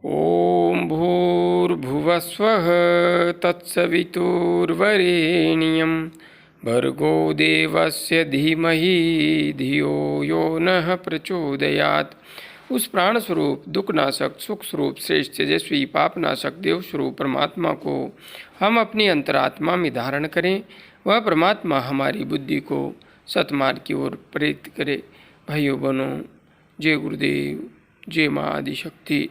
ॐ भूर्भुवस्वः तत्सवितुर्वरेण्यं भर्गो देवस्य धीमहि धियो यो नः प्रचोदयात्। उस प्राण स्वरूप दुखनाशक सुख स्वरूप श्रेष्ठ तेजस्वी पापनाशक देव स्वरूप परमात्मा को हम अपनी अंतरात्मा में धारण करें। वह परमात्मा हमारी बुद्धि को सतमार्ग की ओर प्रेरित करे। भाइयों बहनों, जय गुरुदेव, जय माँ आदिशक्ति।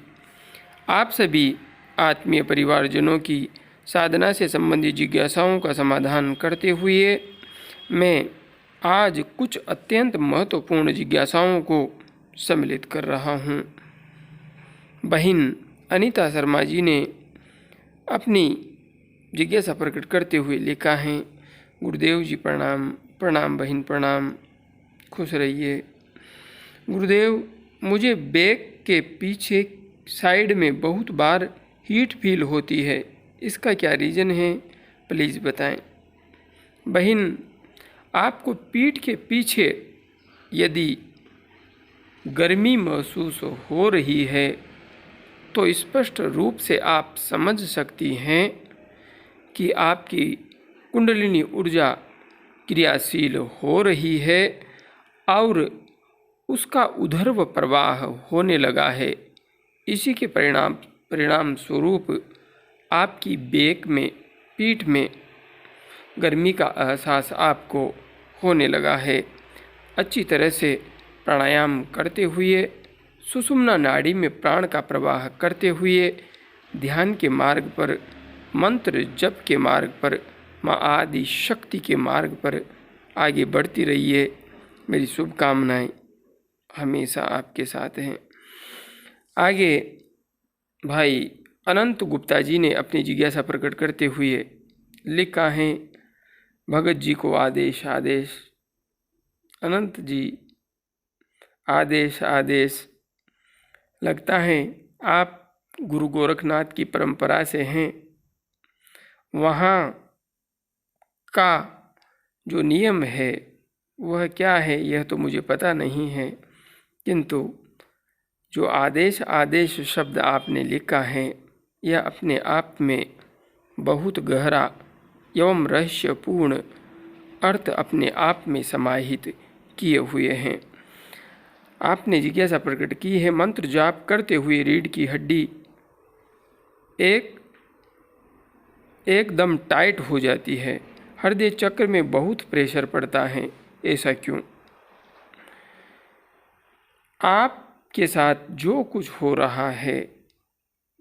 आप सभी आत्मीय परिवारजनों की साधना से संबंधित जिज्ञासाओं का समाधान करते हुए मैं आज कुछ अत्यंत महत्वपूर्ण जिज्ञासाओं को सम्मिलित कर रहा हूँ। बहन अनीता शर्मा जी ने अपनी जिज्ञासा प्रकट करते हुए लिखा है, गुरुदेव जी प्रणाम। प्रणाम बहन, प्रणाम, खुश रहिए। गुरुदेव, मुझे बैक के पीछे साइड में बहुत बार हीट फील होती है, इसका क्या रीज़न है, प्लीज़ बताएं। बहन, आपको पीठ के पीछे यदि गर्मी महसूस हो रही है तो स्पष्ट रूप से आप समझ सकती हैं कि आपकी कुंडलिनी ऊर्जा क्रियाशील हो रही है और उसका ऊर्ध्व प्रवाह होने लगा है। इसी के परिणाम स्वरूप आपकी बैक में, पीठ में गर्मी का एहसास आपको होने लगा है। अच्छी तरह से प्राणायाम करते हुए, सुषुम्ना नाड़ी में प्राण का प्रवाह करते हुए, ध्यान के मार्ग पर, मंत्र जप के मार्ग पर, माँ आदि शक्ति के मार्ग पर आगे बढ़ती रहिए। मेरी शुभकामनाएं हमेशा आपके साथ हैं। आगे भाई अनंत गुप्ता जी ने अपनी जिज्ञासा प्रकट करते हुए लिखा है, भगत जी को आदेश आदेश। अनंत जी, आदेश आदेश। लगता है आप गुरु गोरखनाथ की परंपरा से हैं। वहाँ का जो नियम है वह क्या है यह तो मुझे पता नहीं है, किंतु जो आदेश आदेश शब्द आपने लिखा है यह अपने आप में बहुत गहरा एवं रहस्यपूर्ण अर्थ अपने आप में समाहित किए हुए हैं। आपने जिज्ञासा प्रकट की है, मंत्र जाप करते हुए रीढ़ की हड्डी एकदम टाइट हो जाती है, हृदय चक्र में बहुत प्रेशर पड़ता है, ऐसा क्यों? आपके साथ जो कुछ हो रहा है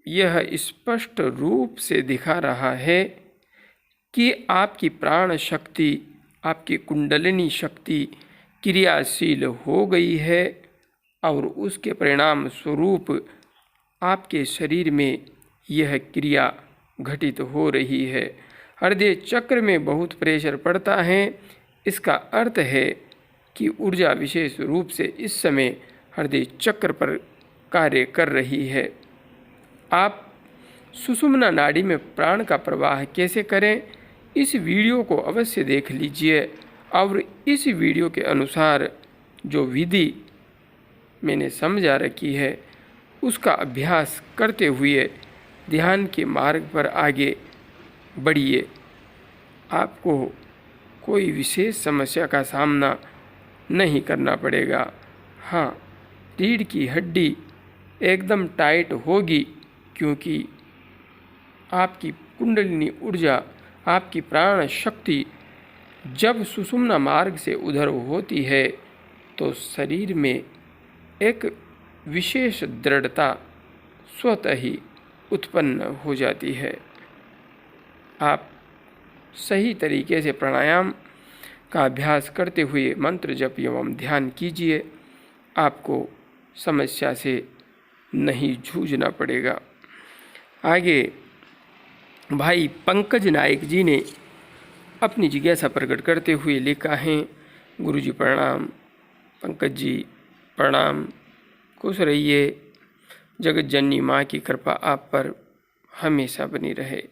यह स्पष्ट रूप से दिखा रहा है कि आपकी प्राण शक्ति, आपकी कुंडलिनी शक्ति क्रियाशील हो गई है और उसके परिणाम स्वरूप आपके शरीर में यह क्रिया घटित हो रही है। हृदय चक्र में बहुत प्रेशर पड़ता है। इसका अर्थ है कि ऊर्जा विशेष रूप से इस समय हृदय चक्र पर कार्य कर रही है। आप सुषुम्ना नाड़ी में प्राण का प्रवाह कैसे करें, इस वीडियो को अवश्य देख लीजिए और इस वीडियो के अनुसार जो विधि मैंने समझा रखी है उसका अभ्यास करते हुए ध्यान के मार्ग पर आगे बढ़िए। आपको कोई विशेष समस्या का सामना नहीं करना पड़ेगा। हाँ, रीढ़ की हड्डी एकदम टाइट होगी क्योंकि आपकी कुंडलिनी ऊर्जा, आपकी प्राण शक्ति जब सुषुम्ना मार्ग से उधर्व होती है तो शरीर में एक विशेष दृढ़ता स्वतः ही उत्पन्न हो जाती है। आप सही तरीके से प्राणायाम का अभ्यास करते हुए मंत्र जप एवं ध्यान कीजिए, आपको समस्या से नहीं जूझना पड़ेगा। आगे भाई पंकज नायक जी ने अपनी जिज्ञासा प्रकट करते हुए लिखा है, गुरुजी प्रणाम। पंकज जी प्रणाम, खुश रहिए। जगत जननी माँ की कृपा आप पर हमेशा बनी रहे।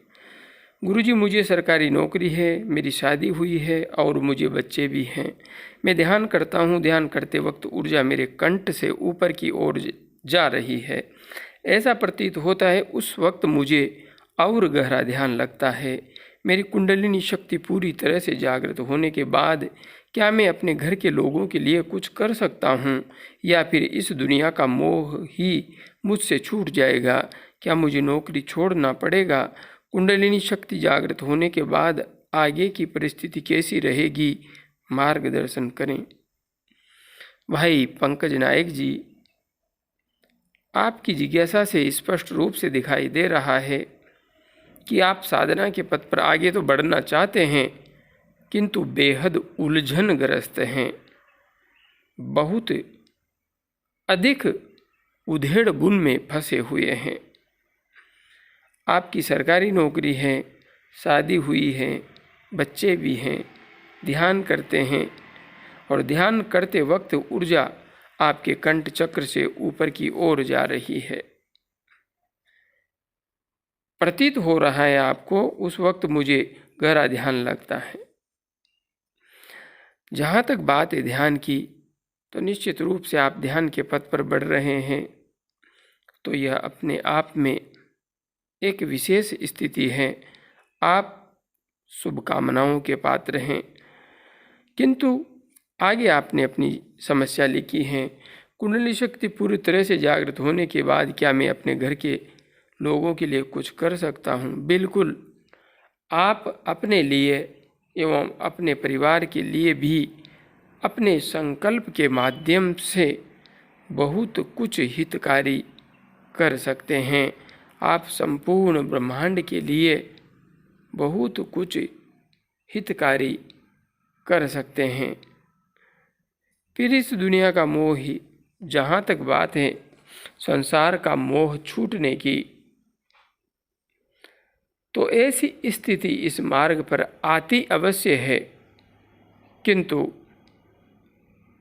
गुरुजी, मुझे सरकारी नौकरी है, मेरी शादी हुई है और मुझे बच्चे भी हैं। मैं ध्यान करता हूँ, ध्यान करते वक्त ऊर्जा मेरे कंठ से ऊपर की ओर जा रही है, ऐसा प्रतीत होता है उस वक्त मुझे और गहरा ध्यान लगता है। मेरी कुंडलिनी शक्ति पूरी तरह से जागृत होने के बाद क्या मैं अपने घर के लोगों के लिए कुछ कर सकता हूँ, या फिर इस दुनिया का मोह ही मुझसे छूट जाएगा? क्या मुझे नौकरी छोड़ना पड़ेगा? कुंडलिनी शक्ति जागृत होने के बाद आगे की परिस्थिति कैसी रहेगी, मार्गदर्शन करें। भाई पंकज नायक जी, आपकी जिज्ञासा से स्पष्ट रूप से दिखाई दे रहा है कि आप साधना के पथ पर आगे तो बढ़ना चाहते हैं, किंतु बेहद उलझनग्रस्त हैं। बहुत अधिक उधेड़ बुन में फंसे हुए हैं। आपकी सरकारी नौकरी है, शादी हुई है, बच्चे भी हैं, ध्यान करते हैं और ध्यान करते वक्त ऊर्जा आपके कंठ चक्र से ऊपर की ओर जा रही है। प्रतीत हो रहा है आपको उस वक्त मुझे गहरा ध्यान लगता है। जहाँ तक बात है ध्यान की, तो निश्चित रूप से आप ध्यान के पथ पर बढ़ रहे हैं, तो यह अपने आप में एक विशेष स्थिति है। आप शुभकामनाओं के पात्र हैं, किंतु आगे आपने अपनी समस्या लिखी है। कुंडली शक्ति पूरी तरह से जागृत होने के बाद क्या मैं अपने घर के लोगों के लिए कुछ कर सकता हूँ? बिल्कुल, आप अपने लिए एवं अपने परिवार के लिए भी अपने संकल्प के माध्यम से बहुत कुछ हितकारी कर सकते हैं। आप संपूर्ण ब्रह्मांड के लिए बहुत कुछ हितकारी कर सकते हैं। फिर इस दुनिया का मोह ही, जहाँ तक बात है संसार का मोह छूटने की, तो ऐसी स्थिति इस मार्ग पर आती अवश्य है, किंतु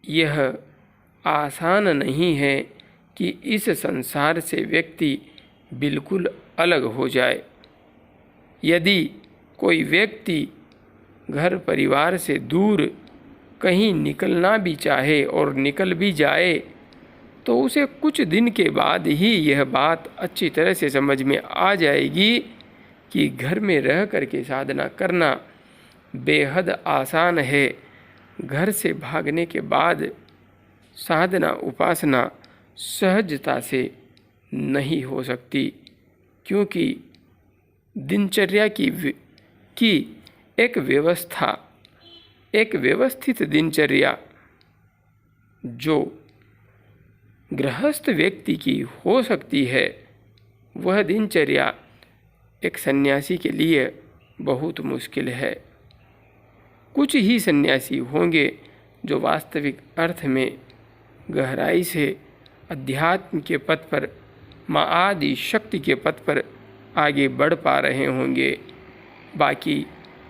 यह आसान नहीं है कि इस संसार से व्यक्ति बिल्कुल अलग हो जाए। यदि कोई व्यक्ति घर परिवार से दूर कहीं निकलना भी चाहे और निकल भी जाए, तो उसे कुछ दिन के बाद ही यह बात अच्छी तरह से समझ में आ जाएगी कि घर में रह कर के साधना करना बेहद आसान है। घर से भागने के बाद साधना उपासना सहजता से नहीं हो सकती, क्योंकि दिनचर्या की एक व्यवस्था, एक व्यवस्थित दिनचर्या जो गृहस्थ व्यक्ति की हो सकती है, वह दिनचर्या एक सन्यासी के लिए बहुत मुश्किल है। कुछ ही सन्यासी होंगे जो वास्तविक अर्थ में गहराई से अध्यात्म के पथ पर, माँ आदि शक्ति के पथ पर आगे बढ़ पा रहे होंगे। बाकी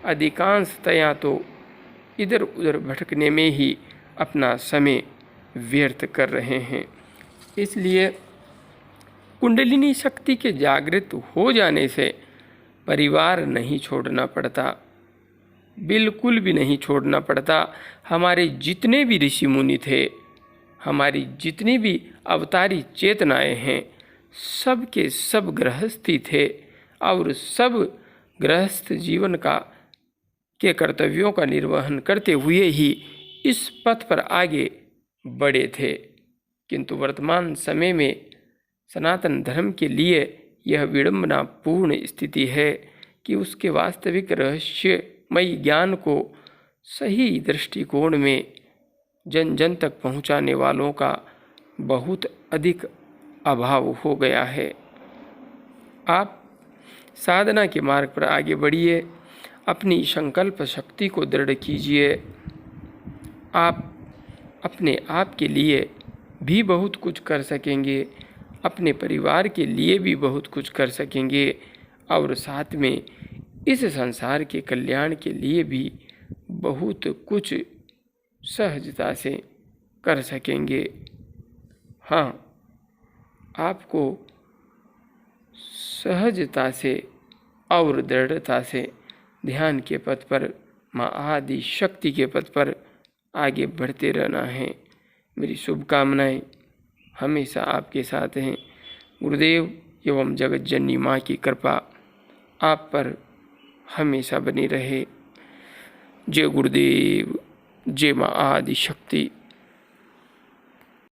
अधिकांशतया तो इधर उधर भटकने में ही अपना समय व्यर्थ कर रहे हैं। इसलिए कुंडलिनी शक्ति के जागृत हो जाने से परिवार नहीं छोड़ना पड़ता, बिल्कुल भी नहीं छोड़ना पड़ता। हमारे जितने भी ऋषि मुनि थे, हमारी जितनी भी अवतारी चेतनाएं हैं, सब के सब गृहस्थी थे और सब गृहस्थ जीवन के कर्तव्यों का निर्वहन करते हुए ही इस पथ पर आगे बढ़े थे। किंतु वर्तमान समय में सनातन धर्म के लिए यह विडंबनापूर्ण स्थिति है कि उसके वास्तविक रहस्यमयी ज्ञान को सही दृष्टिकोण में जन जन तक पहुंचाने वालों का बहुत अधिक अभाव हो गया है। आप साधना के मार्ग पर आगे बढ़िए, अपनी संकल्प शक्ति को दृढ़ कीजिए। आप अपने आप के लिए भी बहुत कुछ कर सकेंगे, अपने परिवार के लिए भी बहुत कुछ कर सकेंगे और साथ में इस संसार के कल्याण के लिए भी बहुत कुछ सहजता से कर सकेंगे। हाँ, आपको सहजता से और दृढ़ता से ध्यान के पथ पर, माँ आदि शक्ति के पथ पर आगे बढ़ते रहना है। मेरी शुभकामनाएं हमेशा आपके साथ हैं। गुरुदेव एवं जगत जननी माँ की कृपा आप पर हमेशा बनी रहे। जय गुरुदेव, जय माँ आदि शक्ति।